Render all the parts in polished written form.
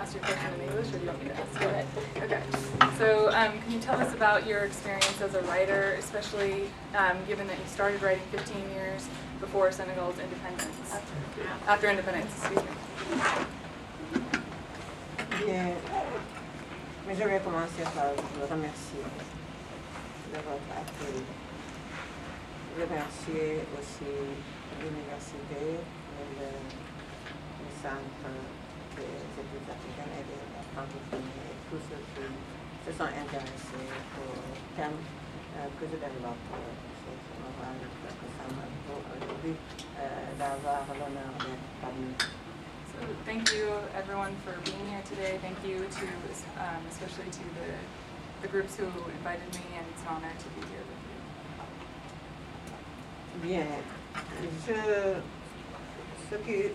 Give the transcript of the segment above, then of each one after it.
ask your question in English, or do you want me to ask it? Okay. So can you tell us about your experience as a writer, especially given that you started writing 15 years before Senegal's independence? After independence, excuse me. Bien, mais je vais commencer par vous remercier de votre accueil. Remercier aussi l'université et le centre des études africaines et de la francophonie et tous ceux qui se sont intéressés au thème que je développe. C'est un ouvrage que ça m'a aujourd'hui d'avoir l'honneur d'être parmi. So thank you everyone for being here today. Thank you to especially to the groups who invited me, and it's an honor to be here with you. Bien, ce qui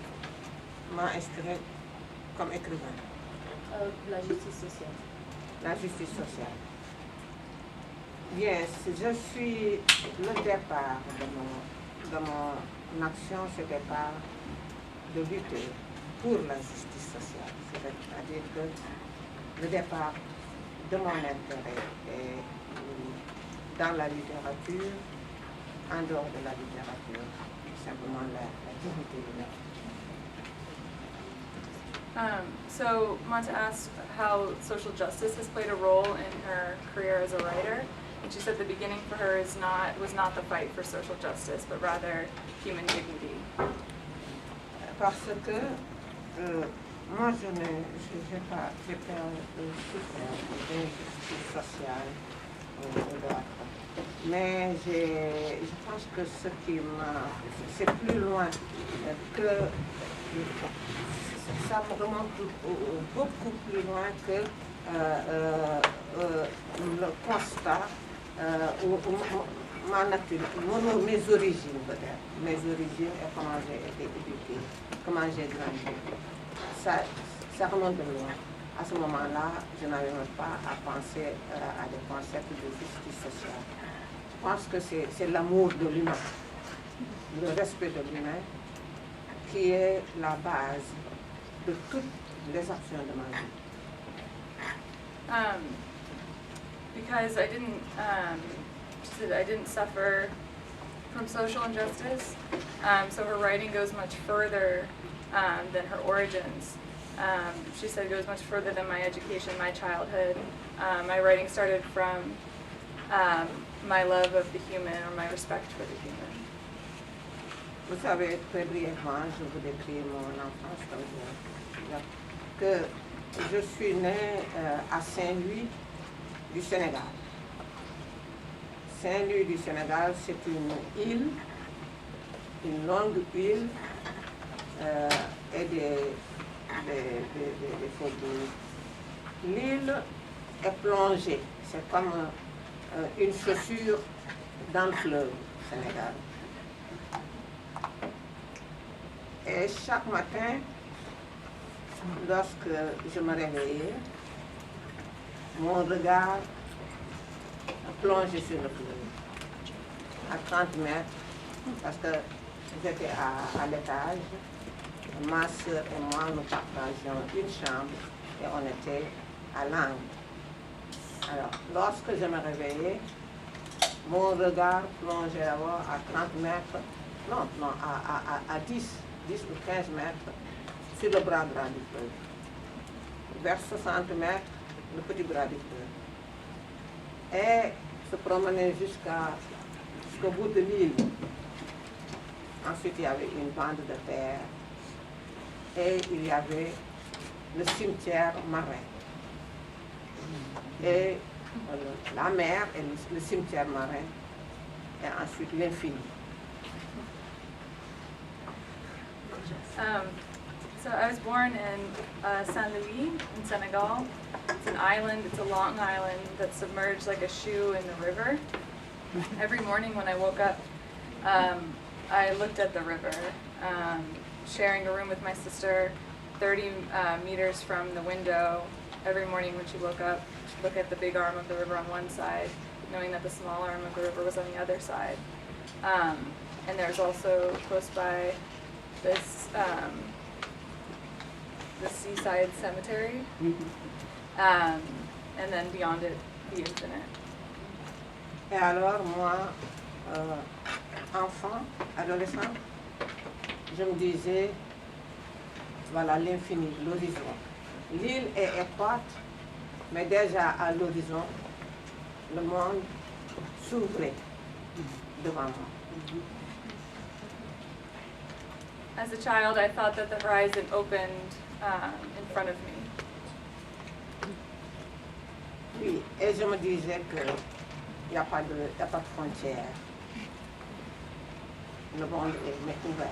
m'a inspiré comme écrivain. La justice sociale. La justice sociale. Bien, je suis le départ de mon action, c'était pas de lutter pour la justice sociale. C'est-à-dire que le départ de mon intérêt est dans la littérature, en dehors de la littérature, simplement la dignité humaine. So Manta asked how social justice has played a role in her career as a writer, and she said the beginning for her was not the fight for social justice, but rather human dignity. Parce que moi j'ai peur de souffrir d'injustice sociale ou d'autres. Mais je pense que ce qui c'est plus loin que ça me remonte beaucoup plus loin que le constat ou ma nature, mes origines peut-être, mes origines et comment j'ai été éduquée, comment j'ai grandi. Ça remonte de loin. À ce moment-là, je n'avais même pas à penser à des concepts de justice sociale. Je pense que c'est l'amour de l'humain, le respect de l'humain, qui est la base de toutes les actions de ma vie. Because she said I didn't suffer from social injustice, so her writing goes much further than her origins. She said it goes much further than my education, my childhood. My writing started from my love of the human, or my respect for the human. Vous savez, très brièvement, je vous décris mon enfance comme que je suis née à Saint-Louis du Sénégal. Saint-Louis du Sénégal, c'est une île, une longue île et des faubourgs. L'île est plongée, c'est comme une chaussure dans le fleuve Sénégal. Et chaque matin, lorsque je me réveillais, mon regard plongeait sur le fleuve, à 30 mètres, parce que j'étais à l'étage. Ma soeur et moi, nous partagions une chambre et on était à l'angle. Alors, lorsque je me réveillais, mon regard plongeait d'abord à 30 mètres, non, à 10 ou 15 mètres sur le bras droit du fleuve. Vers 60 mètres, le petit bras du fleuve. Et se promenait jusqu'au bout de l'île. Ensuite, il y avait une bande de terre et il y avait le cimetière marin. Et la mer et le cimetière marin, et ensuite l'infini. So I was born in Saint-Louis in Senegal. It's an island, it's a long island that's submerged like a shoe in the river. Every morning when I woke up, I looked at the river, sharing a room with my sister 30 meters from the window. Every morning when she woke up, she'd look at the big arm of the river on one side, knowing that the small arm of the river was on the other side. And there's also close by this the seaside cemetery, and then beyond it, the infinite. Et alors, moi, enfant, adolescent, je me disais, voilà l'infini, l'horizon. L'île est étroite, mais déjà à l'horizon, le monde s'ouvrait devant moi. As a child, I thought that the horizon opened in front of me. Oui, et je me disais qu'il n'y a pas de frontières. Le monde est ouvert,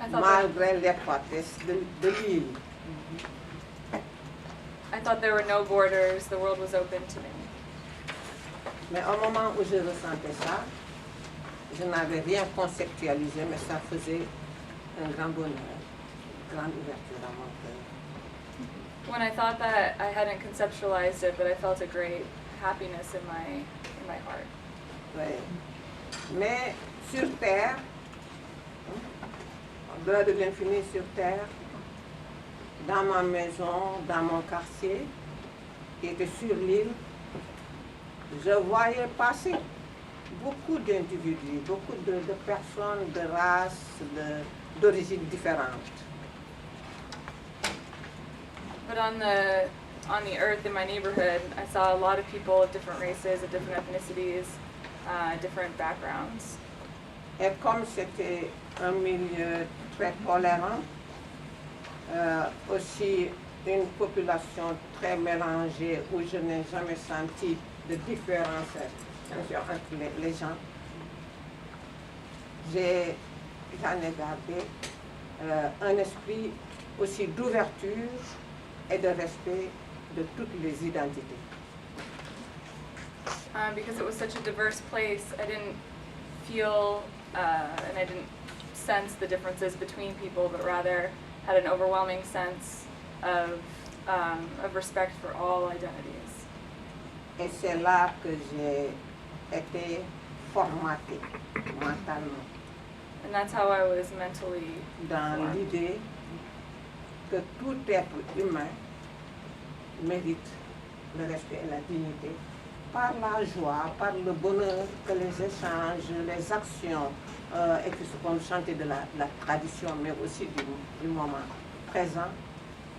I thought, malgré l'étroitesse de l'île. I thought there were no borders, the world was open to me. Mais au moment où je ressentais ça, je n'avais rien conceptualisé, mais ça faisait un grand bonheur, une grande ouverture à mon cœur. When I thought that, I hadn't conceptualized it, but I felt a great happiness in my heart. Ouais. Mais sur Terre, au-delà de l'infini sur Terre, dans ma maison, dans mon quartier, qui était sur l'île, je voyais passer beaucoup d'individus, beaucoup de personnes de races, d'origines différentes. But on the earth in my neighborhood, I saw a lot of people of different races, of different ethnicities, different backgrounds. Et comme c'était un milieu très tolérant, aussi une population très mélangée où je n'ai jamais senti de différence entre les gens, j'en ai gardé un esprit aussi d'ouverture et de respect de toutes les identités. Because it was such a diverse place, I didn't feel and I didn't sense the differences between people, but rather had an overwhelming sense of respect for all identities. Et c'est là que j'ai été formatée mentalement And that's how I was mentally dans formed. l'idée que tout être humain mérite le respect et la dignité par la joie, par le bonheur que les échanges, les actions, et puis ce qu'on chantait de la tradition, mais aussi du moment présent.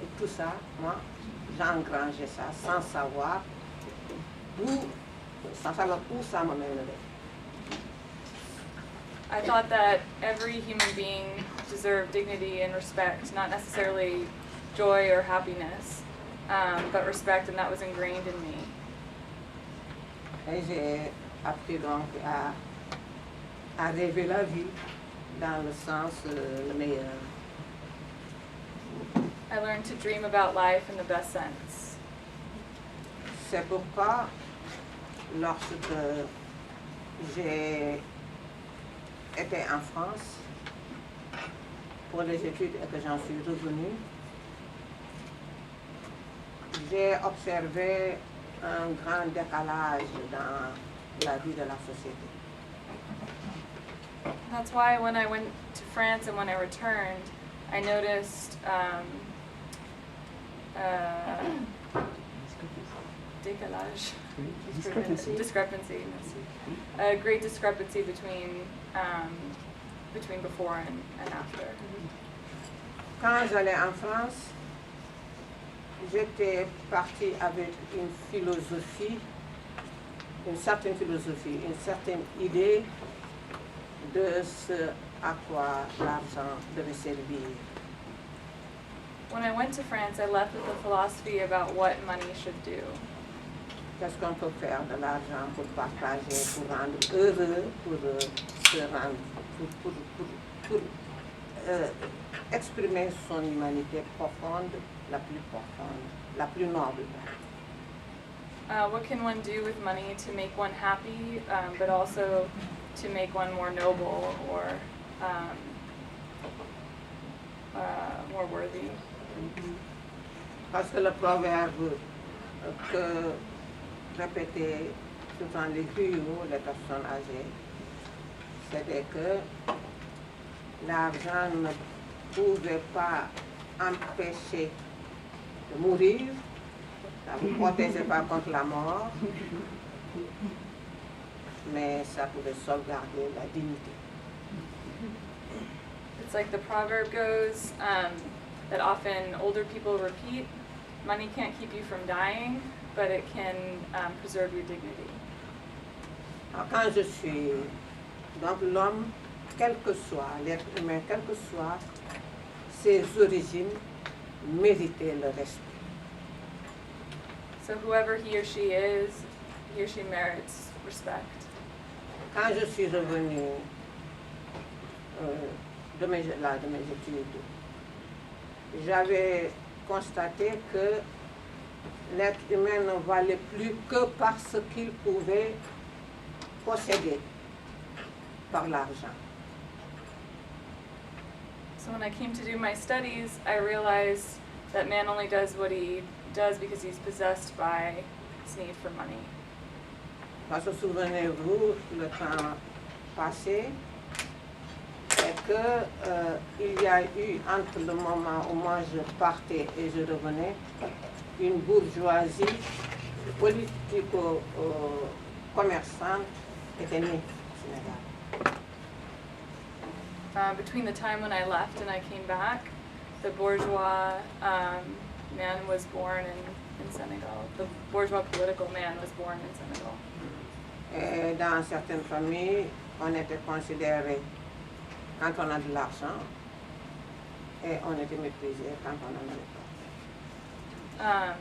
Et tout ça, moi, j'ai engrangé ça sans savoir où ça me mènerait. I thought that every human being deserved dignity and respect, not necessarily joy or happiness, but respect, and that was ingrained in me. Et j'ai appris donc à rêver la vie dans le sens le meilleur. I learned to dream about life in the best sense. C'est pourquoi, lorsque j'ai été en France pour les études et que j'en suis revenue, j'ai observé un grand décalage dans la vie de la société. That's why when I went to France and when I returned, I noticed décalage. Discrepancy. A great discrepancy between before and after. Quand j'allais en France, j'étais partie avec une philosophie, une certaine philosophie, une certaine idée de ce à quoi l'argent devait servir. When I went to France, I left with a philosophy about what money should do. Qu'est-ce qu'on peut faire de l'argent pour partager, pour rendre heureux, pour se rendre, pour exprimer son humanité profonde, la plus profonde, la plus noble. What can one do with money to make one happy, but also to make one more noble or more worthy? Parce que le proverbe que répétait souvent les griots, les personnes âgées, c'était que l'argent ne pouvait pas empêcher de mourir, ça ne vous protégeait pas contre la mort, mais ça pouvait sauvegarder la dignité. It's like the proverb goes that often older people repeat, money can't keep you from dying, but it can preserve your dignity. Alors, quand je suis, donc l'homme, quel que soit, l'être humain, quel que soit ses origines, méritait le respect. So whoever he or she merits respect. Quand je suis revenue de mes études, j'avais constaté que l'être humain ne valait plus que parce qu'il pouvait posséder par l'argent. So when I came to do my studies, I realized that man only does what he does because he's possessed by his need for money. Parce que souvenez-vous, le temps passé, c'est que il y a eu entre le moment où moi je partais et je revenais, une bourgeoisie politico-commerçante était née au Sénégal. Between the time when I left and I came back, the bourgeois man was born in Senegal. The bourgeois political man was born in Senegal. Et dans certaines familles, on était considéré quand on a de l'argent et on était méprisé quand on n'en avait pas.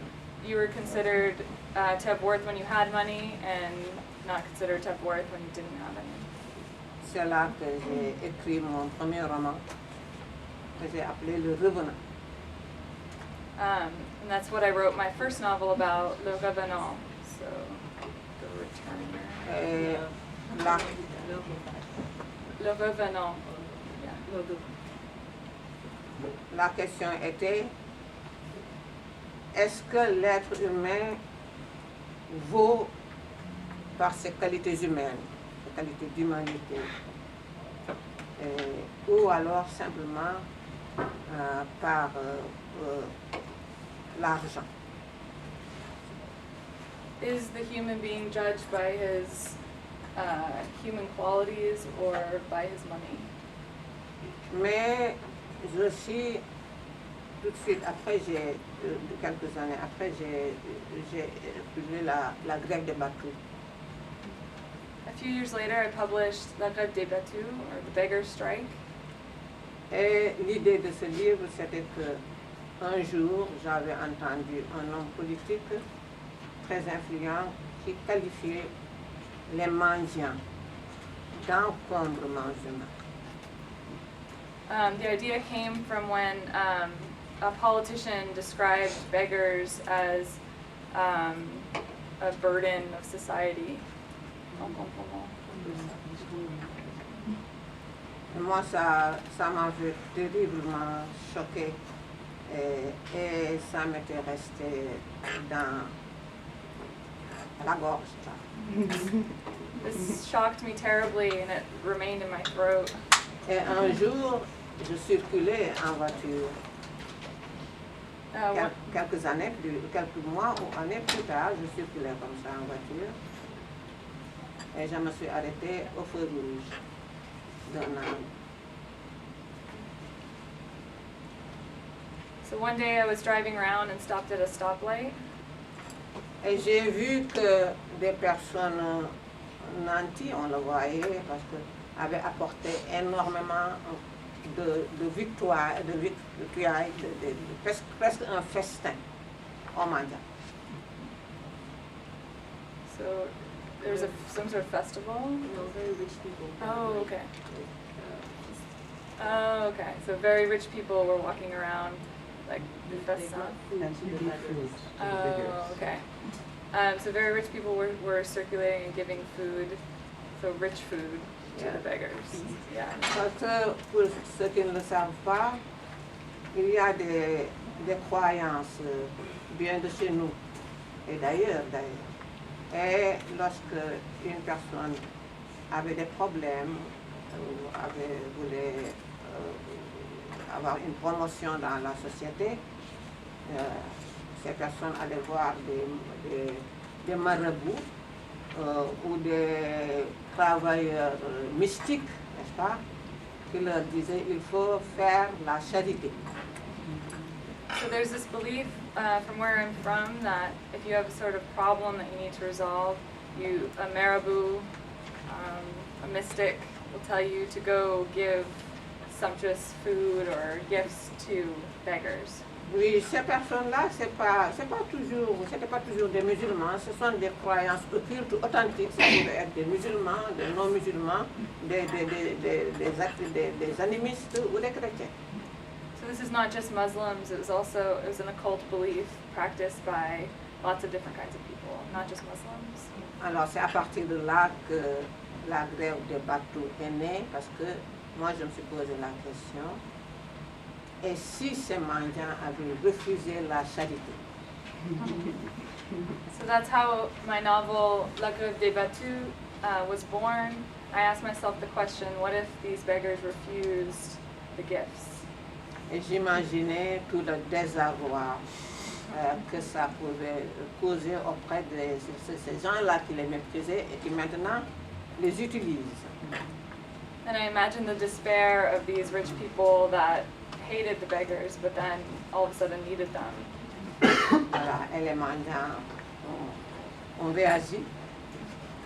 You were considered to have worth when you had money and not considered to have worth when you didn't have any. C'est là que j'ai écrit mon premier roman que j'ai appelé Le Revenant. And that's what I wrote my first novel about, Le Revenant. So, the returner. Et là, Le Revenant. Yeah. la question était, est-ce que l'être humain vaut par ses qualités humaines, ses qualités d'humanité, ou alors simplement par l'argent? Is the human being judged by his human qualities or by his money? Mais je suis, tout de suite après, quelques années après, j'ai publié la grève des battus. A few years later, I published La Grève des Battus, or The Beggar's Strike. Et l'idée de ce livre, c'était que un jour, j'avais entendu un homme politique très influent qui qualifiait les mendiants d'encombrements humains. The idea came from when a politician described beggars as a burden of society. Et moi, ça m'avait terriblement choqué et ça m'était resté dans la gorge. This shocked me terribly and it remained in my throat. Et un jour, je circulais en voiture. Quelques mois ou années plus tard, je circulais comme ça en voiture. Et je me suis arrêtée au feu rouge d'un arbre. So one day I was driving around and stopped at a stoplight. Et j'ai vu que des personnes nanties, on le voyait, parce que avaient apporté énormément de victoires, presque un festin au mendiant. So there's some sort of festival? No, very rich people. Oh, okay. Oh, okay. So very rich people were walking around, like the festin. Oh, okay. So very rich people were circulating and giving food, so rich food to the beggars. Yeah. Parce que pour ceux qui ne le savent pas, il y a des croyances bien de chez nous et d'ailleurs. Et lorsque une personne avait des problèmes ou avoir une promotion dans la société. Ces personnes allaient voir des marabouts ou des travailleurs mystiques, n'est-ce pas, qui leur disaient il faut faire la charité. So there's this belief from where I'm from that if you have a sort of problem that you need to resolve, a marabout, a mystic will tell you to go give sumptuous food or gifts to beggars. Oui, ces personnes-là, c'était pas toujours des musulmans, ce sont des croyances occultes authentiques, ça pouvait être des musulmans, des non-musulmans, des animistes ou des chrétiens. So this is not just Muslims, it was an occult belief practiced by lots of different kinds of people, not just Muslims. Alors c'est à partir de là que la grève des bateaux est née, parce que moi je me suis posé la question, et si ces mendiants avaient refusé la charité? So that's how my novel La Grève des Bateaux was born. I asked myself the question, what if these beggars refused the gifts? Et j'imaginais tout le désarroi que ça pouvait causer auprès de ces gens-là qui les méprisaient et qui maintenant les utilisent. And I imagined the despair of these rich people that hated the beggars, but then all of a sudden needed them. Voilà, et les mendiants ont réagi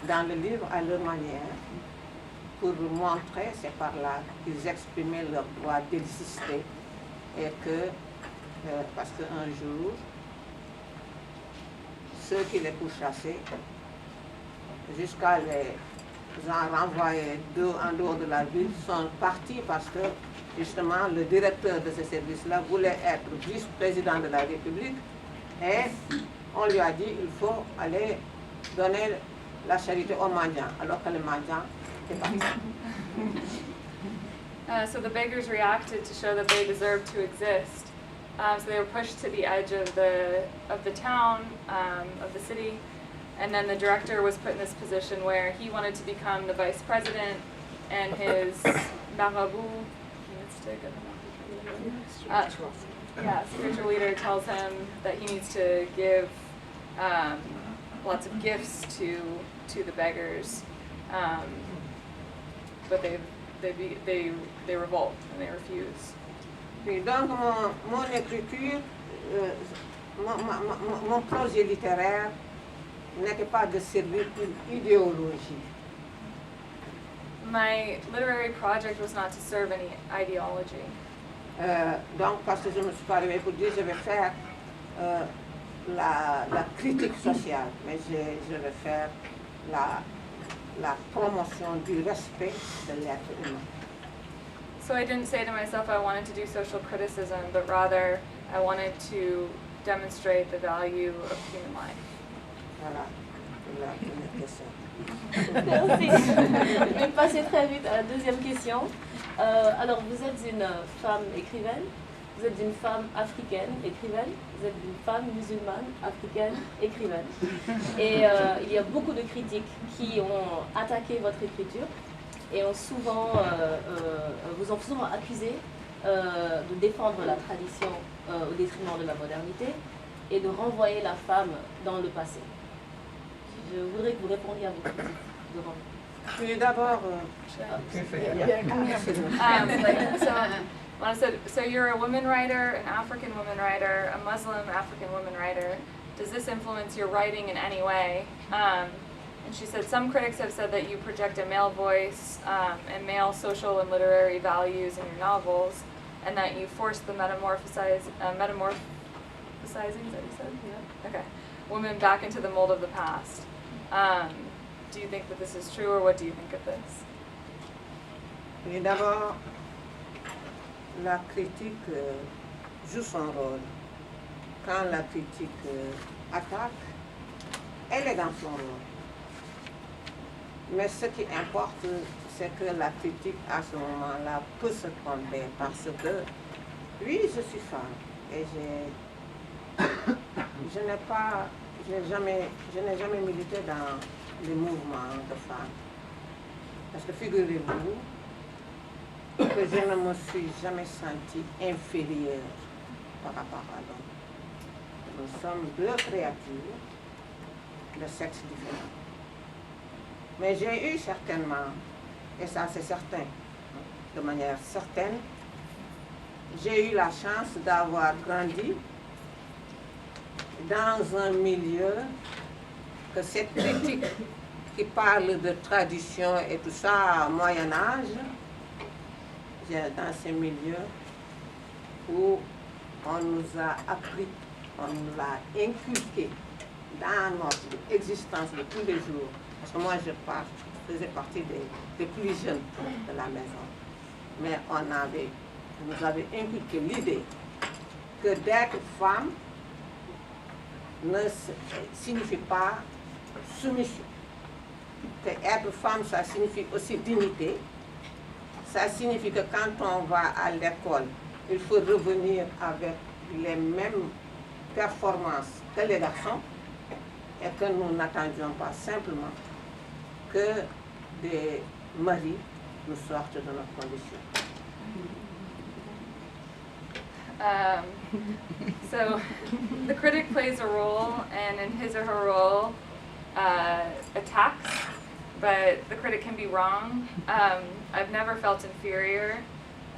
dans le livre à leur manière pour montrer, c'est par là qu'ils exprimaient leur droit d'exister et que, parce qu'un jour, ceux qui les pourchassaient, jusqu'à les renvoyer en dehors de la ville, sont partis parce que justement le directeur de ce service-là voulait être vice-président de la République et on lui a dit il faut aller donner la charité aux mendiants, alors que les mendiants étaient partis. So the beggars reacted to show that they deserved to exist. So they were pushed to the edge of the town, of the city, and then the director was put in this position where he wanted to become the vice president, and his marabout, spiritual leader tells him that he needs to give lots of gifts to the beggars, but they revolt and they refuse. Et donc mon écriture, mon projet littéraire n'était pas de servir une idéologie. My literary project was not to serve any ideology. Donc parce que je me suis pas arrivée pour dire je vais faire la critique sociale, mais je vais faire la promotion du respect de l'être humain. So I didn't say to myself I wanted to do social criticism, but rather I wanted to demonstrate the value of human life. Voilà, la première question. Merci. Je vais passer très vite à la deuxième question. Alors, vous êtes une femme écrivaine, vous êtes une femme africaine écrivaine, vous êtes une femme musulmane africaine écrivaine. Et il y a beaucoup de critiques qui ont attaqué votre écriture et ont vous ont souvent accusé de défendre la tradition au détriment de la modernité et de renvoyer la femme dans le passé. Je voudrais que vous répondiez à vos critiques devant nous. Oui, d'abord, so you're a woman writer, an African woman writer, a Muslim African woman writer. Does this influence your writing in any way? And she said some critics have said that you project a male voice and male social and literary values in your novels, and that you force the metamorphosizing, is that what you said? Yeah. Okay. Women back into the mold of the past. Do you think that this is true, or what do you think of this? oui, d'abord, la critique joue son rôle. Quand la critique attaque, elle est dans son rôle. Mais ce qui importe, c'est que la critique à ce moment-là peut se tromper parce que, oui, je suis femme et je n'ai jamais milité dans les mouvements de femmes. Parce que figurez-vous, que je ne me suis jamais sentie inférieure par rapport à l'homme. Nous sommes deux créatures de sexe différent. Mais j'ai eu certainement, et ça c'est certain, de manière certaine, j'ai eu la chance d'avoir grandi dans un milieu que cette critique qui parle de tradition et tout ça, Moyen Âge, dans ces milieux où on nous a appris, on nous l'a inculqué dans notre existence de tous les jours. Parce que moi, je faisais partie des plus jeunes de la maison. Mais on nous avait inculqué l'idée que d'être femme ne signifie pas soumission. Que être femme, ça signifie aussi dignité. Ça signifie que quand on va à l'école, il faut revenir avec les mêmes performances que les garçons et que nous n'attendions pas simplement que des maris nous sortent de notre condition. So the critic plays a role, and in his or her role attacks, but the critic can be wrong. I've never felt inferior.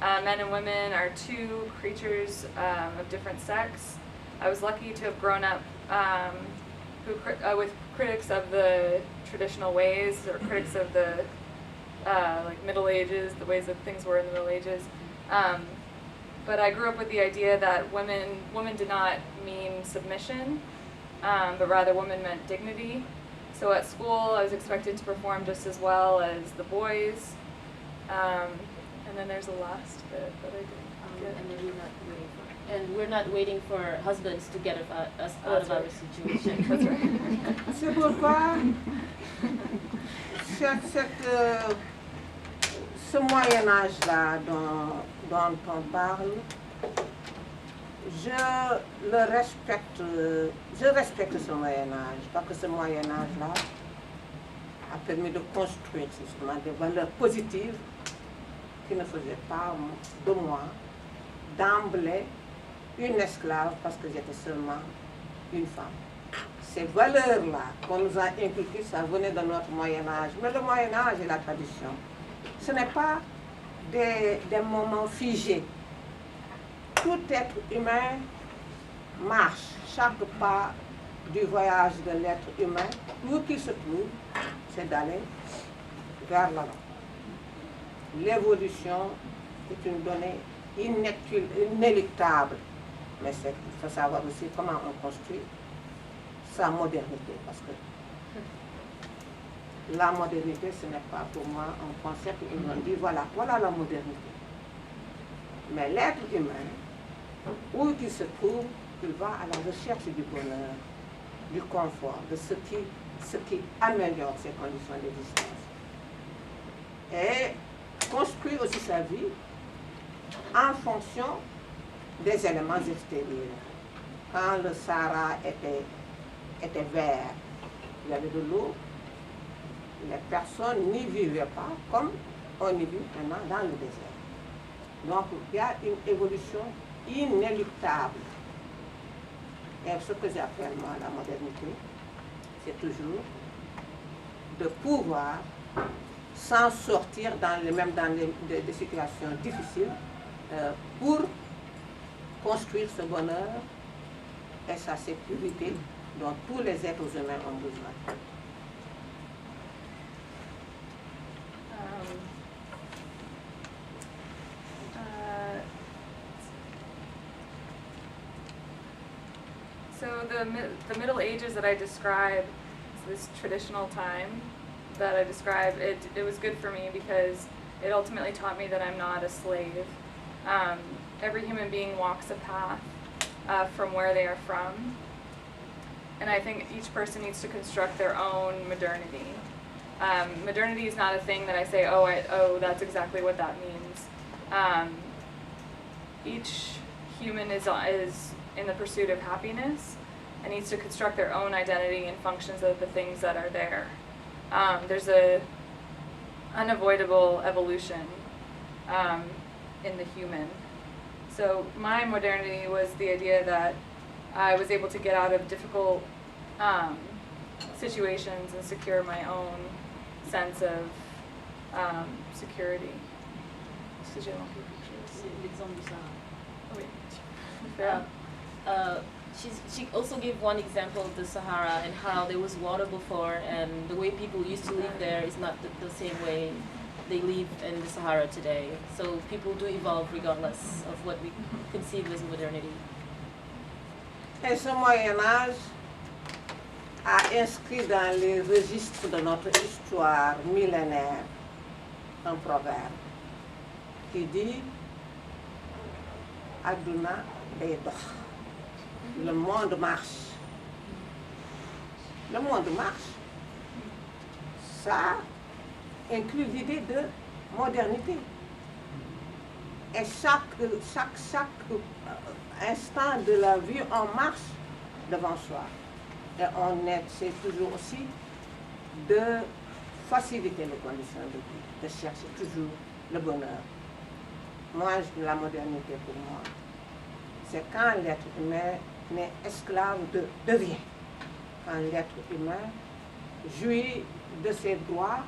Men and women are two creatures of different sex. I was lucky to have grown up with critics of the traditional ways, or critics of the like Middle Ages, the ways that things were in the Middle Ages. But I grew up with the idea that women did not mean submission, but rather women meant dignity. So at school, I was expected to perform just as well as the boys. And then there's the last bit that I didn't get. And we're not waiting for husbands to get us out of our situation. That's right. C'est pourquoi ce Moyen-Âge-là dont on parle, je respecte ce Moyen-Âge, parce que ce Moyen-Âge-là a permis de construire justement des valeurs positives qui ne faisaient pas de moi, d'emblée, une esclave parce que j'étais seulement une femme. Ces valeurs-là qu'on nous a inculquées, ça venait de notre Moyen-Âge. Mais le Moyen-Âge et la tradition, ce n'est pas des moments figés. Tout être humain marche. Chaque pas du voyage de l'être humain, où qu'il se trouve, c'est d'aller vers l'avant. L'évolution est une donnée inéluctable. Mais il faut savoir aussi comment on construit sa modernité. Parce que la modernité, ce n'est pas pour moi un concept où on dit voilà la modernité. Mais l'être humain, où qu'il se trouve, il va à la recherche du bonheur, du confort, de ce qui améliore ses conditions d'existence. Et construire aussi sa vie en fonction des éléments extérieurs. Quand le Sahara était vert, il y avait de l'eau, les personnes n'y vivaient pas comme on y vit maintenant dans le désert. Donc il y a une évolution inéluctable. Et ce que j'appelle moi la modernité, c'est toujours de pouvoir s'en sortir dans des situations difficiles pour construire ce bonheur et sa sécurité dont tous les êtres humains ont besoin. So the Middle Ages that I describe, this traditional time that I describe, it was good for me because it ultimately taught me that I'm not a slave. Every human being walks a path from where they are from, and I think each person needs to construct their own modernity. Modernity is not a thing that I say, oh, that's exactly what that means. Each human is in the pursuit of happiness and needs to construct their own identity and functions of the things that are there. There's a unavoidable evolution in the human. So my modernity was the idea that I was able to get out of difficult situations and secure my own sense of security. Excusez-moi. L'exemple du Sahara. Oui. Fair. She also gave one example of the Sahara and how there was water before, and the way people used to live there is not the same way they live in the Sahara today. So people do evolve regardless of what we conceive as modernity. Et ce Moyen-Âge a inscrit dans les registres de notre histoire millénaire un proverbe qui dit Aduna day dox. Le monde marche. Le monde marche. Ça inclut l'idée de modernité. Et chaque instant de la vie, on marche devant soi. Et on essaie toujours aussi de faciliter les conditions de vie, de chercher toujours le bonheur. Moi, la modernité pour moi, c'est quand l'être humain n'est esclave de rien. Quand l'être humain jouit de ses droits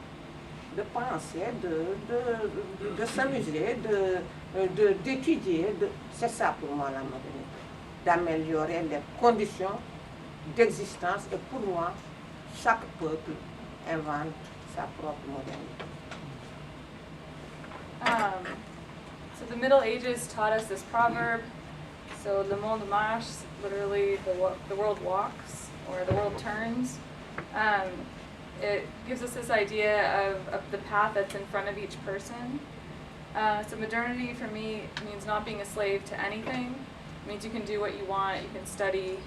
de penser, de s'amuser, d'étudier. C'est ça pour moi la modernité. D'améliorer les conditions d'existence. Et pour moi, chaque peuple invente sa propre modernité. So the Middle Ages taught us this proverb. So le monde marche, literally the world walks, or the world turns. It gives us this idea of the path that's in front of each person. So modernity for me means not being a slave to anything. It means you can do what you want, you can study,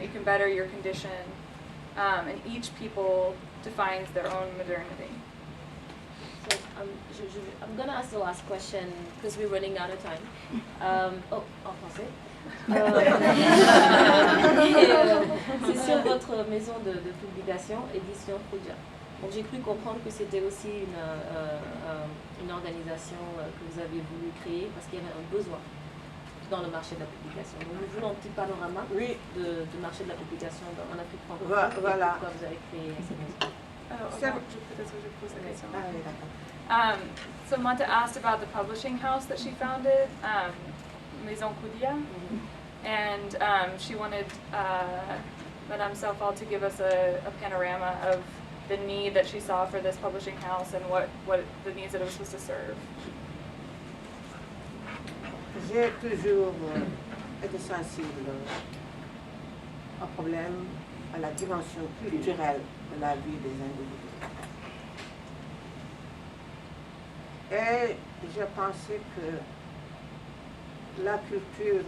you can better your condition. And each people defines their own modernity. So I'm going to ask the last question because we're running out of time. En français. C'est sur votre maison de publication, édition Frugia. Donc j'ai cru comprendre que c'était aussi une organisation que vous avez voulu créer parce qu'il y avait un besoin dans le marché de la publication. Donc nous voulons un petit panorama du marché de la publication en Afrique francophone. Voilà. Pourquoi vous avez créé cette maison? So Mata asked about the publishing house that she founded, Maison Kudia, and she wanted Madame Saufal to give us a panorama of the need that she saw for this publishing house and what the needs that it was supposed to serve. J'ai toujours été sensible au problème, à la dimension culturelle de la vie des individus. Et j'ai pensé que la culture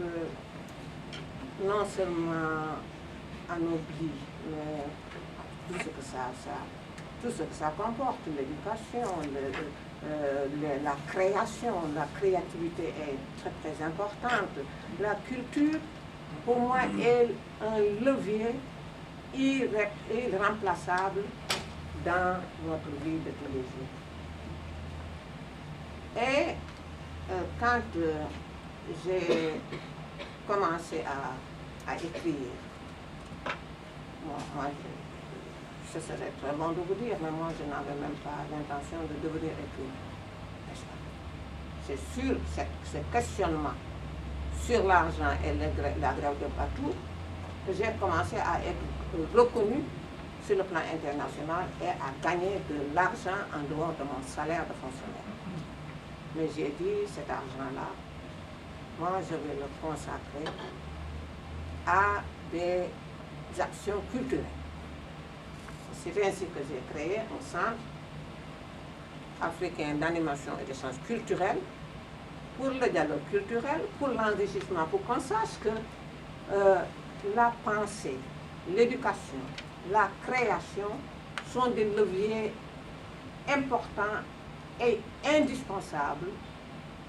non seulement anoblit, mais tout ce que ça comporte, l'éducation, la création, la créativité est très très importante. La culture, pour moi, est un levier irremplaçable dans notre vie de tous les jours. Et quand j'ai commencé à écrire, moi ce serait très bon de vous dire, mais moi je n'avais même pas l'intention de devenir écrivain. C'est sur ce questionnement sur l'argent et la grève de partout que j'ai commencé à être reconnu sur le plan international et à gagner de l'argent en dehors de mon salaire de fonctionnaire. Mais j'ai dit, cet argent-là, moi je vais le consacrer à des actions culturelles. C'est ainsi que j'ai créé un centre africain d'animation et d'échange culturel pour le dialogue culturel, pour l'enrichissement, pour qu'on sache que la pensée, l'éducation, la création sont des leviers importants et indispensables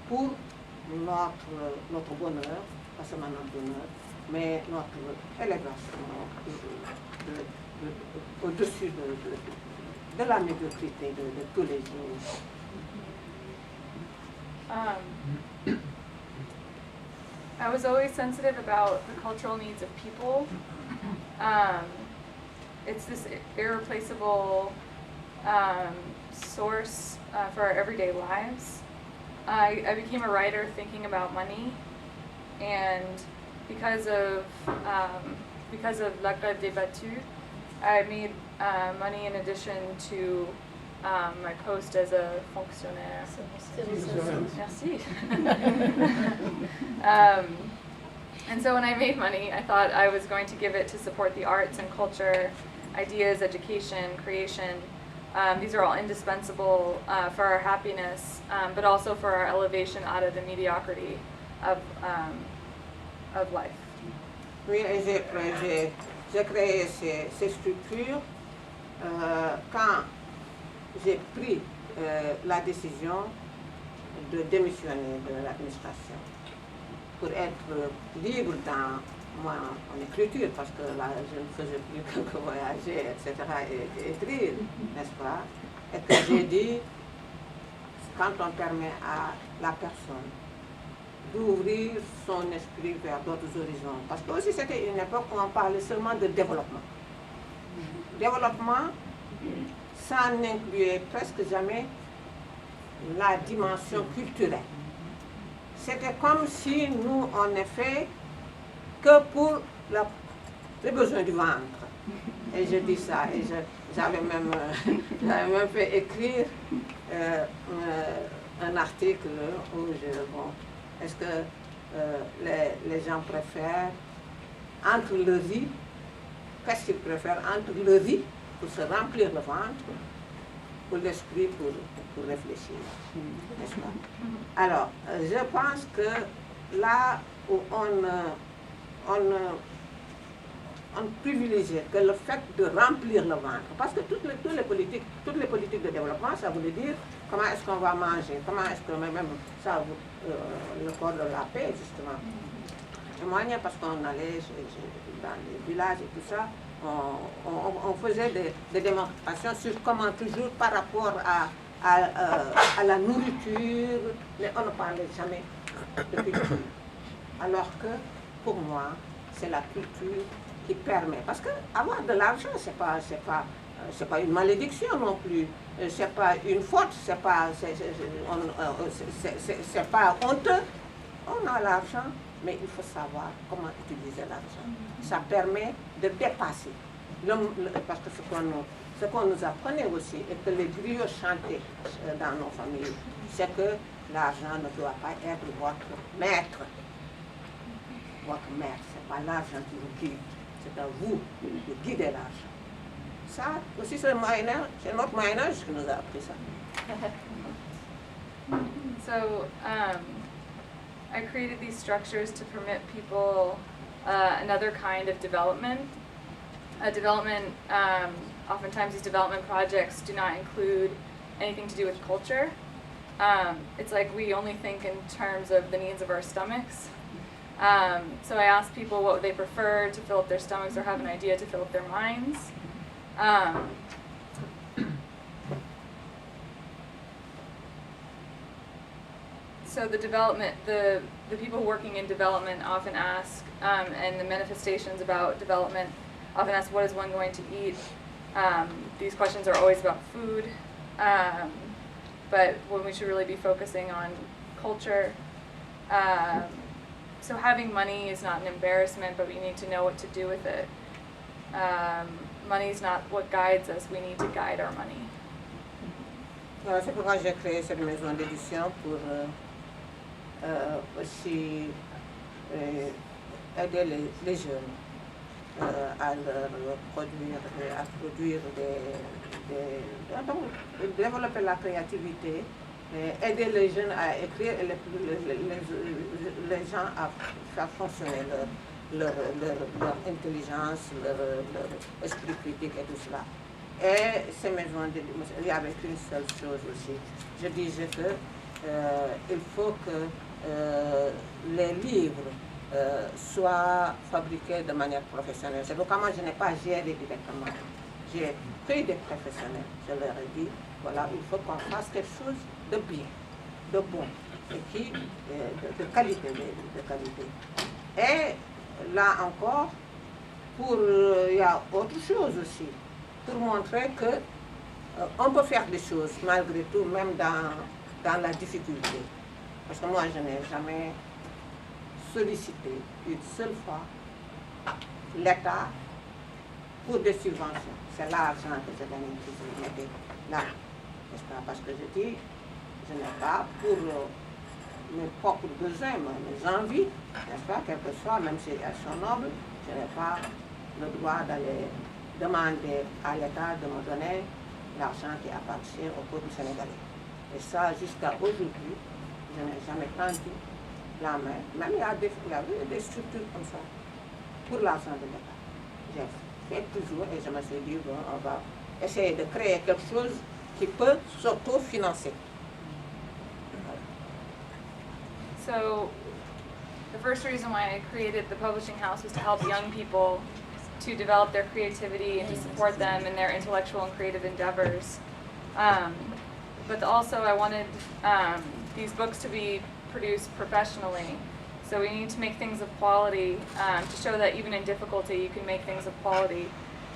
pour notre bonheur, pas seulement notre bonheur, mais notre élévation au-dessus de la médiocrité de tous les jours. I was always sensitive about the cultural needs of people. It's this irreplaceable source for our everyday lives. I became a writer thinking about money, and because of La Grève des Battus, I made money in addition to my post as a fonctionnaire. Merci. And so when I made money, I thought I was going to give it to support the arts and culture, ideas, education, creation. These are all indispensable for our happiness, but also for our elevation out of the mediocrity of life. Oui, et j'ai créé ces structures quand j'ai pris la décision de démissionner de l'administration pour être libre dans mon écriture, parce que là, je ne faisais plus que voyager, etc., et écrire, n'est-ce pas? Et que j'ai dit, quand on permet à la personne d'ouvrir son esprit vers d'autres horizons, parce que aussi c'était une époque où on parlait seulement de développement. Développement, ça n'incluait presque jamais la dimension culturelle. C'était comme si nous, on n'est fait que pour les besoins du ventre. Et je dis ça, et j'avais même fait écrire un article où est-ce que les gens préfèrent entre le riz, qu'est-ce qu'ils préfèrent entre le riz pour se remplir le ventre, pour l'esprit pour réfléchir, n'est-ce pas? Alors, je pense que là où on privilégiait que le fait de remplir le ventre, parce que toutes les politiques de développement, ça voulait dire comment est-ce qu'on va manger, comment est-ce que même ça, le corps de la paix, justement, témoignait, parce qu'on allait dans les villages et tout ça, on faisait des démonstrations sur comment toujours par rapport à la nourriture, mais on ne parlait jamais de culture. Alors que, pour moi, c'est la culture qui permet. Parce que avoir de l'argent, c'est pas une malédiction non plus. C'est pas une faute, c'est pas honteux. On a l'argent, mais il faut savoir comment utiliser l'argent. Ça permet de dépasser. Parce que ce qu'on nous apprenait aussi, et que les griots chantaient dans nos familles, c'est que l'argent ne doit pas être votre maître. Votre maître, ce n'est pas l'argent qui vous guide, c'est à vous de guider l'argent. Ça aussi, c'est notre Moyen-Âge qui nous a appris ça. So, I created these structures to permit people another kind of development. Oftentimes these development projects do not include anything to do with culture. It's like we only think in terms of the needs of our stomachs. So I asked people what they prefer to fill up their stomachs or have an idea to fill up their minds. So the people working in development often ask, and the manifestations about development often ask, what is one going to eat? These questions are always about food, but when we should really be focusing on culture. So having money is not an embarrassment, but we need to know what to do with it. Money is not what guides us, we need to guide our money. C'est pourquoi j'ai créé cette maison d'édition pour aussi aider les jeunes à produire développer la créativité, aider les jeunes à écrire et les gens à faire fonctionner leur intelligence, leur esprit critique et tout cela. Et ces maisons d'édition, il y avait une seule chose aussi. Je disais que il faut que les livres soient fabriqués de manière professionnelle. C'est pourquoi moi je n'ai pas géré directement. J'ai pris des professionnels. Je leur ai dit, voilà, il faut qu'on fasse quelque chose de bien. de bon et qui, de qualité, de qualité. Et là encore, il y a autre chose aussi, pour montrer que on peut faire des choses malgré tout, même dans la difficulté. Parce que moi, je n'ai jamais sollicité une seule fois l'État pour des subventions. C'est l'argent que je gagnais que je mettais là, n'est-ce pas? Parce que je dis, je n'ai pas pour mes propres besoins, mes envies, n'est-ce pas? Quel que soit, même si elles sont nobles, je n'ai pas le droit d'aller demander à l'État de me donner l'argent qui appartient au peuple sénégalais. Et ça, jusqu'à aujourd'hui, je n'ai jamais tendu la main. Même il y a des structures comme ça pour l'argent de l'État. J'ai fait toujours et je me suis dit, bon, on va essayer de créer quelque chose qui peut s'autofinancer. So, the first reason why I created the publishing house was to help young people to develop their creativity and to support them in their intellectual and creative endeavors. But also I wanted these books to be produced professionally. So we need to make things of quality to show that even in difficulty you can make things of quality.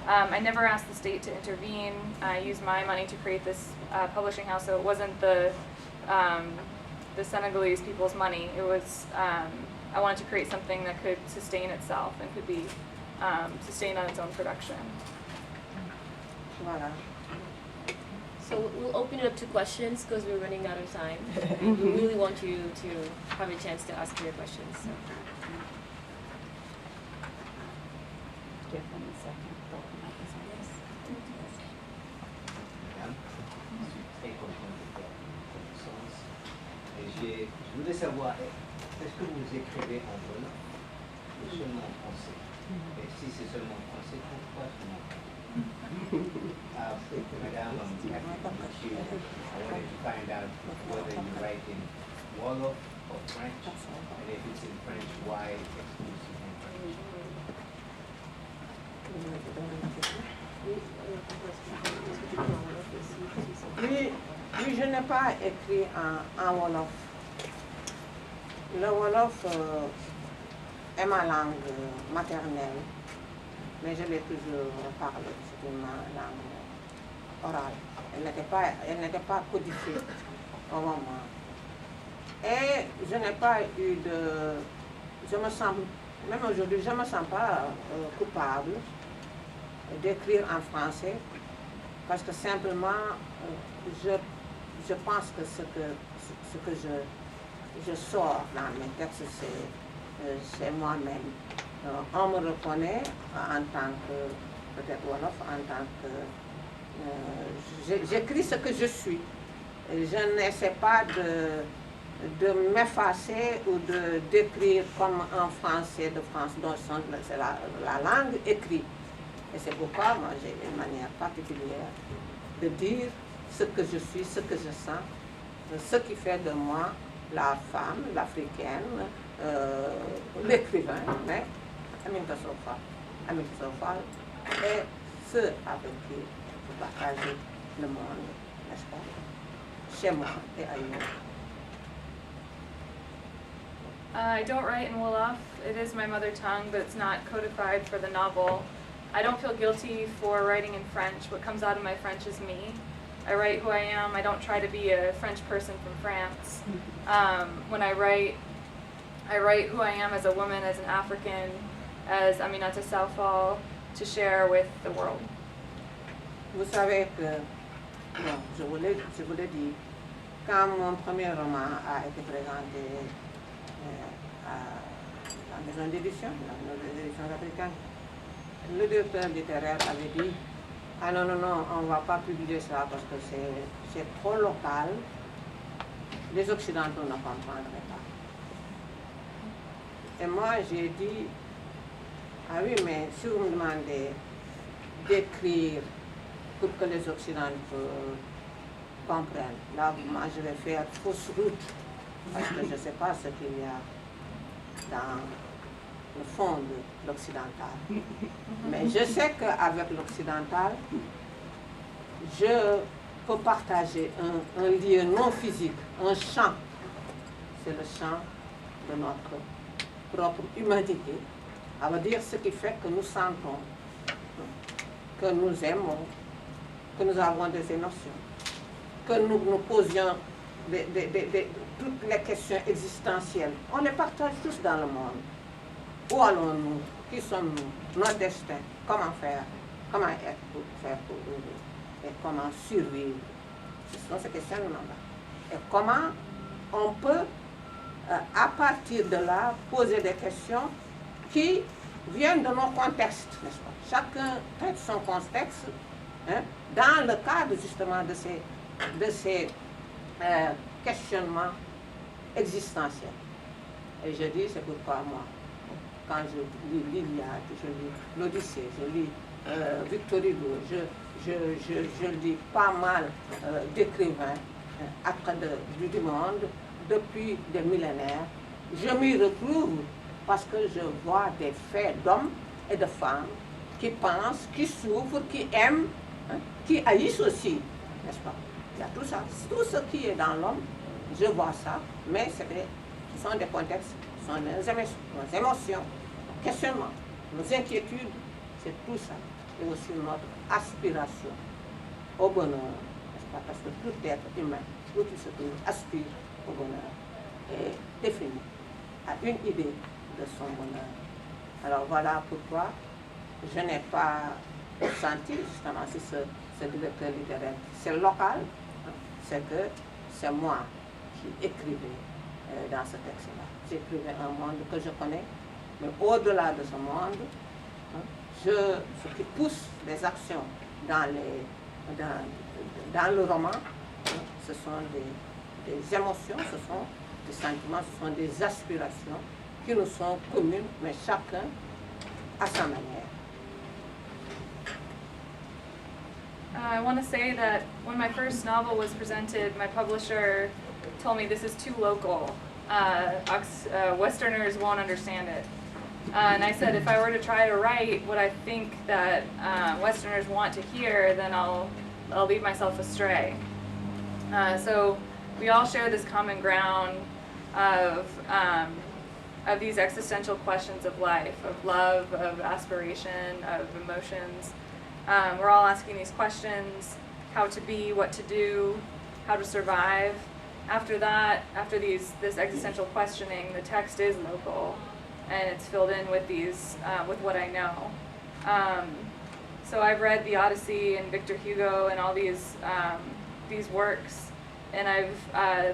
I never asked the state to intervene. I used my money to create this publishing house, so it wasn't the Senegalese people's money. It was, I wanted to create something that could sustain itself and could be sustained on its own production. Voilà. So we'll open it up to questions because we're running out of time. And we really want you to have a chance to ask your questions. So. Je voulais savoir, est-ce que vous écrivez en wolof ou seulement en français? Et si c'est seulement en français, pourquoi seulement en français? Madame, I wanted to find out whether you write in Wolof or French, and if it's in French, why exclusively in French? Oui, je n'ai pas écrit en Wolof. Le Wolof est ma langue maternelle, mais je l'ai toujours parlé. C'est une langue orale. Elle n'était pas codifiée au moment. Et je n'ai pas eu de... Je me sens, même aujourd'hui, je ne me sens pas coupable d'écrire en français, parce que simplement, je pense que ce que je sors dans mes textes, c'est moi-même. On me reconnaît en tant que, peut-être Wolof, en tant que... j'écris ce que je suis. Je n'essaie pas de m'effacer ou d'écrire comme un Français de France, dont c'est la langue écrite. Et c'est pourquoi moi j'ai une manière particulière de dire ce que je suis, ce que je sens, ce qui fait de moi la femme, l'africaine, l'écrivain, mais Aminata Sofa est ce avec qui je partage le monde, n'est-ce pas, chez moi et ailleurs. I don't write in Wolof. It is my mother tongue, but it's not codified for the novel. I don't feel guilty for writing in French. What comes out of my French is me. I write who I am. I don't try to be a French person from France. When I write who I am as a woman, as an African, as Aminata Sofa, to share with the world. Vous savez que, bon, je vous l'ai dit, quand mon premier roman a été présenté à la maison d'édition, la maison d'édition africaine, le directeur littéraire avait dit, ah non, on ne va pas publier ça parce que c'est trop local, les Occidentaux ne comprendraient pas. Et moi j'ai dit, ah oui, mais si vous me demandez d'écrire pour que les Occidentaux comprennent, là moi je vais faire fausse route, parce que je ne sais pas ce qu'il y a dans le fond de l'occidental. Mais je sais qu'avec l'occidental, je peux partager un lieu non physique, un champ c'est le chant de notre propre humanité. Ça veut dire ce qui fait que nous sentons, que nous aimons, que nous avons des émotions, que nous nous posions toutes les questions existentielles. On les partage tous dans le monde. Où allons-nous? Qui sommes-nous? Notre destin? Comment faire? Comment être pour faire pour vivre? Et comment survivre? Ce sont ces questions-là. Et comment on peut, à partir de là, poser des questions qui viennent de nos contextes, n'est-ce pas? Chacun traite son contexte, hein, dans le cadre justement de ces questionnements existentiels. Et je dis, c'est pourquoi moi, quand je lis l'Iliade, je lis l'Odyssée, je lis Victor Hugo, je lis pas mal d'écrivains du monde depuis des millénaires. Je m'y retrouve parce que je vois des faits d'hommes et de femmes qui pensent, qui souffrent, qui aiment, hein, qui haïssent aussi, n'est-ce pas? Il y a tout ça, tout ce qui est dans l'homme, je vois ça, mais ce sont des contextes, ce sont nos émotions, nos questionnements, nos inquiétudes, c'est tout ça. Et aussi notre aspiration au bonheur, n'est-ce pas? Parce que tout être humain, tout ce qui aspire au bonheur, est défini, a une idée de son bonheur. Alors voilà pourquoi je n'ai pas senti justement si ce directeur littéraire, c'est local, hein, c'est que c'est moi qui écrivais dans ce texte-là. J'écrivais un monde que je connais, mais au-delà de ce monde, hein, ce qui pousse les actions dans le roman, hein, ce sont des émotions, ce sont des sentiments, ce sont des aspirations qui nous sont communes, mais chacun à sa manière. I want to say that when my first novel was presented, my publisher told me this is too local. Westerners won't understand it. And I said if I were to try to write what I think that Westerners want to hear, then I'll lead myself astray. So we all share this common ground of these existential questions of life, of love, of aspiration, of emotions. We're all asking these questions: how to be, what to do, how to survive. After that, after this existential questioning, the text is local, and it's filled in with with what I know. So I've read the Odyssey and Victor Hugo and all these works, and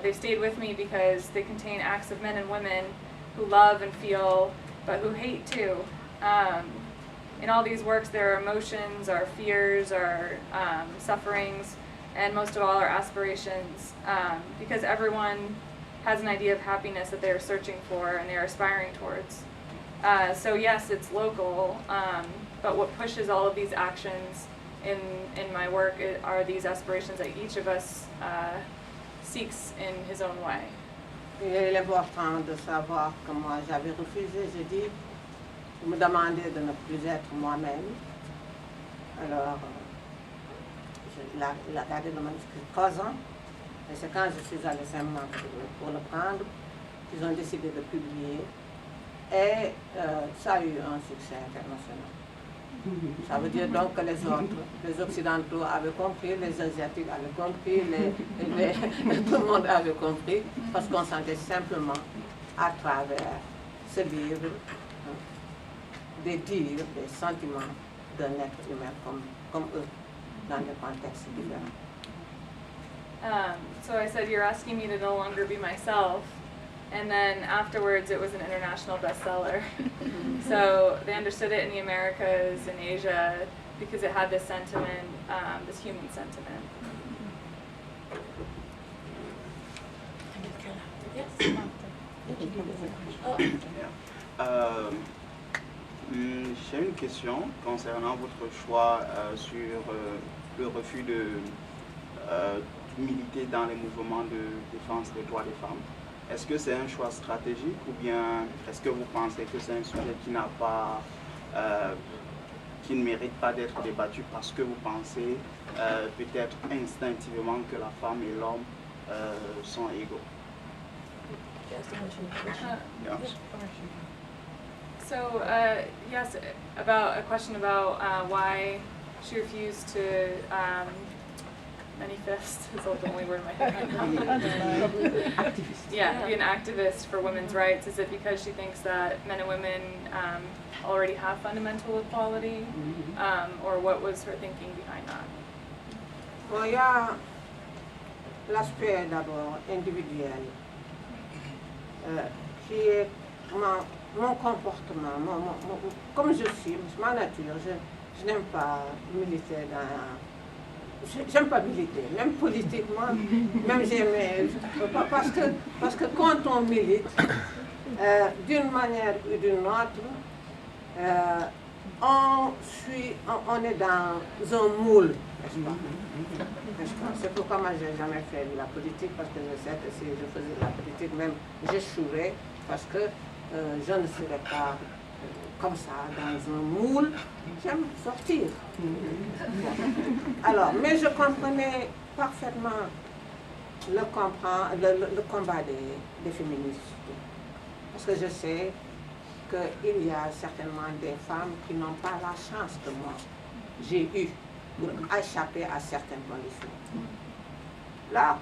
they've stayed with me because they contain acts of men and women who love and feel, but who hate too. In all these works, there are emotions, our fears, our sufferings, and most of all, our aspirations, because everyone has an idea of happiness that they're searching for and they're aspiring towards. So yes, it's local, but what pushes all of these actions in my work are these aspirations that each of us seeks in his own way. Il est important de savoir que moi j'avais refusé, j'ai dit, vous me demandez de ne plus être moi-même. Alors, il a gardé le manuscrit 3 ans, et c'est quand je suis allée simplement pour le prendre qu'ils ont décidé de publier, et ça a eu un succès international. Ça veut dire donc que les autres, les Occidentaux avaient compris, les Asiatiques avaient compris, tout le monde avait compris, parce qu'on sentait simplement à travers ce livre des dires, des sentiments d'un être humain comme eux, dans des contextes différents. So I said, you're asking me to no longer be myself. And then afterwards, it was an international bestseller. So they understood it in the Americas and Asia because it had this sentiment, this human sentiment. Yes. J'ai une question concernant votre choix sur le refus de militer dans les mouvements de défense des droits des femmes. Est-ce que c'est un choix stratégique ou bien est-ce que vous pensez que c'est un sujet qui ne mérite pas d'être débattu parce que vous pensez peut-être instinctivement que la femme et l'homme sont égaux? ask the question. Yeah. So, yes, about a question about why she refused to manifest is the only word in my head right now. Yeah, be an activist for women's rights. Is it because she thinks that men and women already have fundamental equality, or what was her thinking behind that? Bon, il y a l'aspect d'abord individuel, qui est mon comportement, comme je suis, ma nature, je n'aime pas militer j'aime pas militer, même politiquement, même j'aime, parce que quand on milite, d'une manière ou d'une autre, on est dans un moule, n'est-ce pas? C'est pourquoi moi je n'ai jamais fait de la politique, parce que je sais que si je faisais de la politique, même j'échouerais, parce que je ne serais pas comme ça, dans un moule. J'aime sortir. Alors, mais je comprenais parfaitement le combat des féministes. Parce que je sais qu'il y a certainement des femmes qui n'ont pas la chance que moi j'ai eu pour échapper à certaines conditions. Là,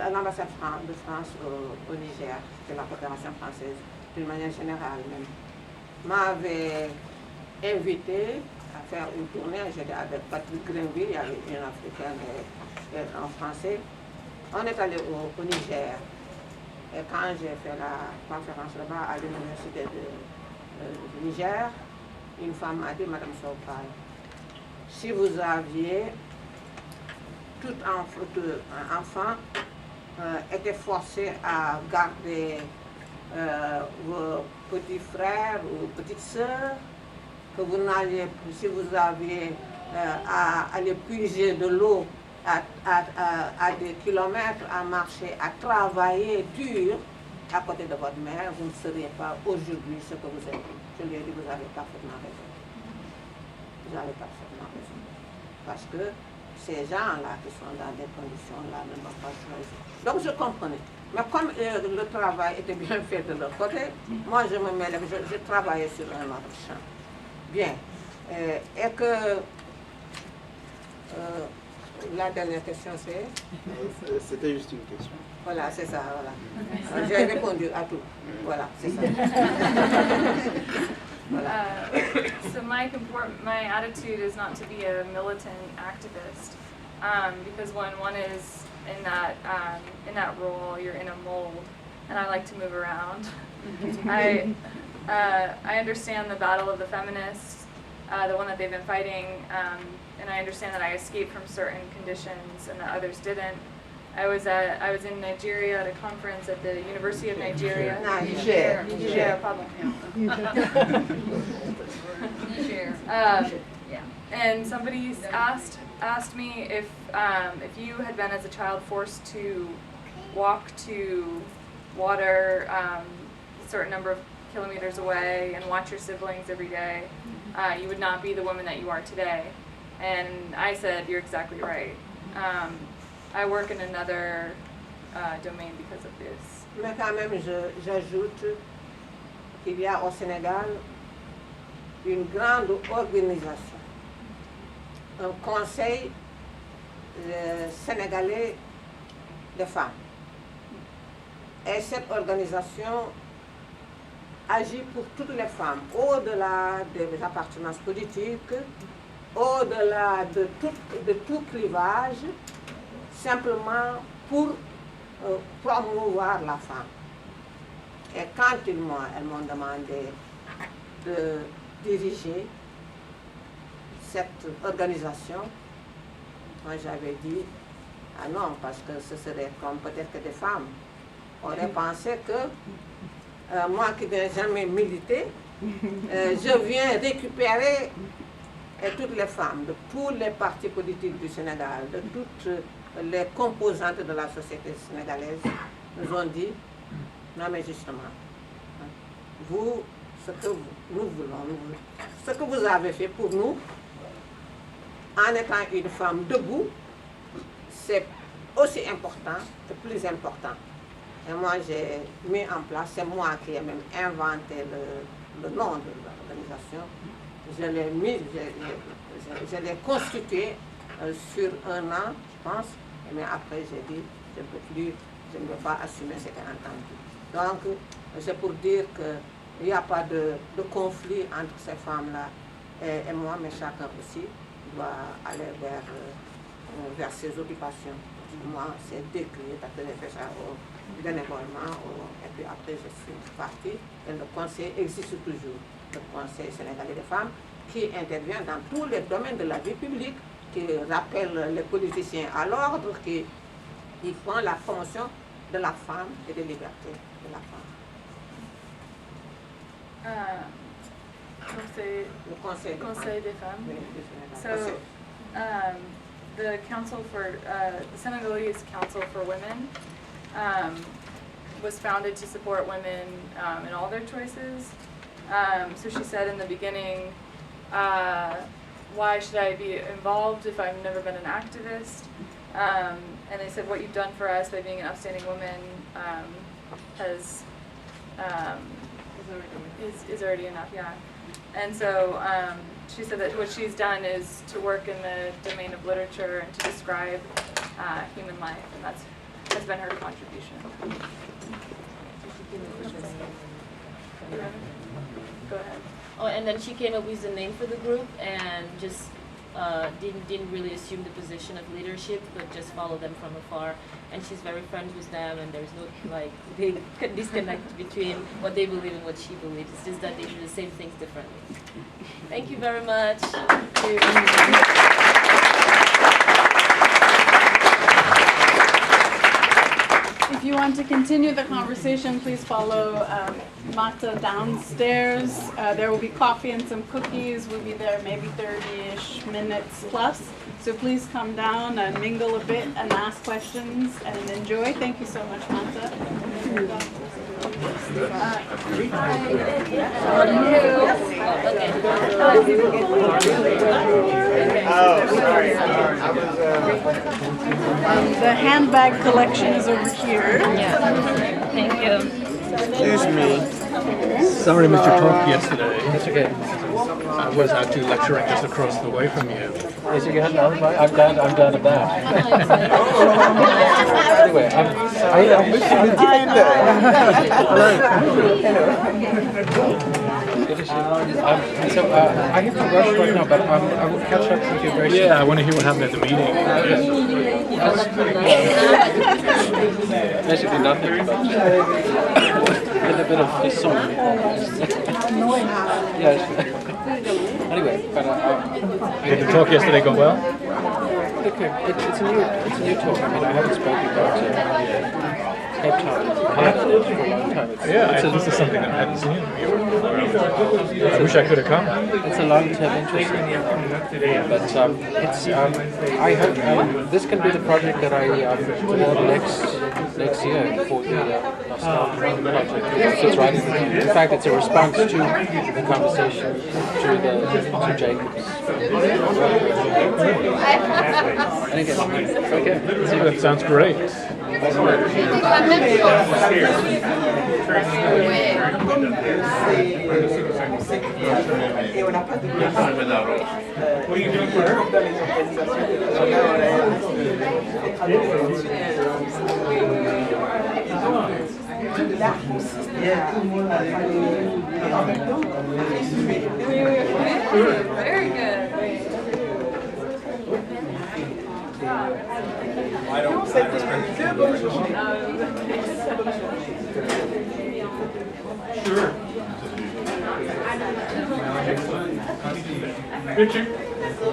l'ambassade de France au Niger, c'est la coopération française, d'une manière générale même, m'avait invité à faire une tournée. J'étais avec Patrick Grenville, il y avait une africaine et un français. On est allé au Niger. Et quand j'ai fait la conférence là-bas à l'université du Niger, une femme m'a dit, Madame Sopal, si vous aviez tout enfant était forcé à garder vos petits frères ou petites sœurs, que vous n'alliez plus, si vous aviez à aller puiser de l'eau à des kilomètres, à marcher, à travailler dur à côté de votre mère, vous ne seriez pas aujourd'hui ce que vous êtes. Je lui ai dit, vous avez parfaitement raison. Vous avez parfaitement raison. Parce que ces gens-là qui sont dans des conditions-là ne m'ont pas choisi. Donc je comprenais. Mais comme le travail était bien fait de leur côté, moi je me mêlais, je travaillais sur un autre champ. Bien. Et que la dernière question c'est? C'était juste une question. Voilà, c'est ça, voilà. J'ai répondu à tout. Voilà, c'est ça. So my attitude is not to be a militant activist, because when one is in that role, you're in a mold, and I like to move around. I understand the battle of the feminists, the one that they've been fighting, and I understand that I escaped from certain conditions and that others didn't. I was in Nigeria at a conference at the University of Nigeria. Niger, pardon. Niger. And somebody asked me if you had been as a child forced to walk to water a certain number of kilometers away and watch your siblings every day, you would not be the woman that you are today. And I said, you're exactly right. I work in another domain because of this. Mais quand même, j'ajoute qu'il y a au Sénégal une grande organisation, un conseil sénégalais de femmes. Et cette organisation agit pour toutes les femmes, au-delà des appartenances politiques, au-delà de tout clivage, simplement pour promouvoir la femme. Et quand elles m'ont demandé de diriger cette organisation, moi j'avais dit, ah non, parce que ce serait comme peut-être que des femmes auraient pensé que moi qui n'ai jamais milité, je viens récupérer toutes les femmes de tous les partis politiques du Sénégal, de toutes les composantes de la société sénégalaise, nous ont dit, non mais justement, vous, ce que nous voulons, ce que vous avez fait pour nous, en étant une femme debout, c'est aussi important que plus important. Et moi, j'ai mis en place, c'est moi qui ai même inventé le nom de l'organisation. Je l'ai mis, je l'ai constitué sur un an, je pense. Mais après, j'ai dit, je ne peux pas assumer ce qu'elle a entendu. Donc, c'est pour dire qu'il n'y a pas de conflit entre ces femmes-là et moi, mais chacun aussi doit aller vers ses occupations. Moi, c'est décrit, parce que j'ai fait ça bénévolement, et puis après, je suis partie. Et le conseil existe toujours, le Conseil sénégalais des femmes, qui intervient dans tous les domaines de la vie publique, qui rappelle les politiciens à l'ordre, qui font la promotion de la femme et des libertés de la femme. Le Conseil des femmes. Oui, So, the council for the Senegalese Council for Women was founded to support women in all their choices. So she said in the beginning, why should I be involved if I've never been an activist? And they said, what you've done for us by being an upstanding woman is already enough, yeah. And so she said that what she's done is to work in the domain of literature and to describe human life, and that's been her contribution. Go ahead. Oh, and then she came up with the name for the group and just didn't really assume the position of leadership, but just follow them from afar. And she's very friends with them, and there's no big disconnect between what they believe and what she believes. It's just that they do the same things differently. Thank you very much. If you want to continue the conversation, please follow Mata downstairs. There will be coffee and some cookies. We'll be there maybe 30-ish minutes plus. So please come down and mingle a bit and ask questions and enjoy. Thank you so much, Mata. The handbag collection is over here. Yeah. Thank you. Excuse me. Sorry, Mr. Talk yesterday. That's okay. I was actually lecturing just across the way from you. Yes, you had an I'm glad of that. Anyway, I'm missing the So I have to rush right now, but I will catch up with you very soon. Yeah, I want to hear what happened at the meeting. Basically nothing, but a bit of this song. Yes. Anyway, but Did the talk yesterday go well? okay, it's a new talk. I mean, I haven't spoken about Cape Town for a long time. This is something that I hadn't seen. I wish I could have come. It's a long-term interest, but it's. I hope this can be the project that I develop next year for the Stanford project. It's right. In fact, it's a response to the conversation to Jacobs. Okay. That sounds great. Very good. I don't Sure. Richard,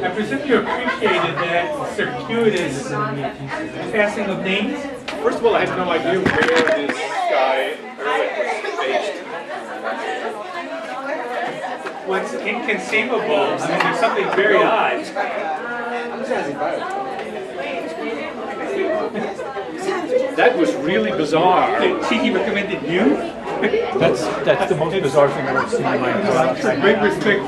I presume you appreciated that circuitous passing of names? First of all, I had no idea where this guy was based. What's inconceivable? I mean, there's something very odd. That was really bizarre. Tiki recommended you? That's the most bizarre thing I've ever seen in my entire life. Great respect